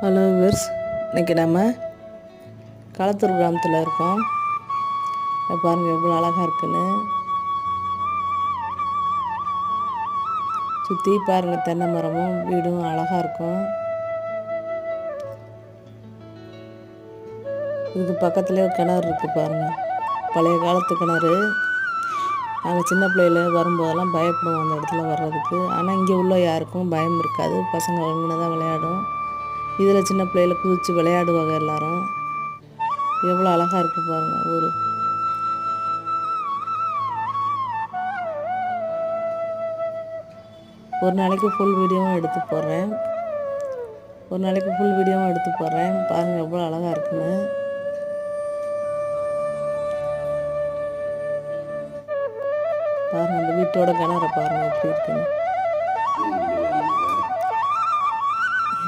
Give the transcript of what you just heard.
Hello viewers, இன்றைக்கி நம்ம களத்தூர் கிராமத்தில் இருக்கோம். பாருங்கள் எவ்வளோ அழகாக இருக்குன்னு. சுற்றி பாருங்கள், தென்னை மரமும் வீடும் அழகாக இருக்கும். இதுக்கு பக்கத்துலேயே ஒரு கிணறு இருக்குது பாருங்கள், பழைய காலத்து கிணறு. நாங்கள் சின்ன பிள்ளையில் வரும்போதெல்லாம் பயப்படுவோம் அந்த இடத்துல வர்றதுக்கு. ஆனால் இங்கே உள்ள யாருக்கும் பயம் இருக்காது, பசங்க ஒழுங்குன்னு தான் விளையாடும். இதில் சின்ன பிள்ளையில் குதித்து விளையாடுவாங்க எல்லோரும். எவ்வளோ அழகாக இருக்குது பாருங்கள் ஊர். ஒரு நாளைக்கு ஃபுல் வீடியோவும் எடுத்து போடுறேன். பாருங்கள் எவ்வளோ அழகாக இருக்குன்னு. பாருங்கள் அந்த வீட்டோட கிணறு பாருங்கள் எப்படி இருக்குன்னு.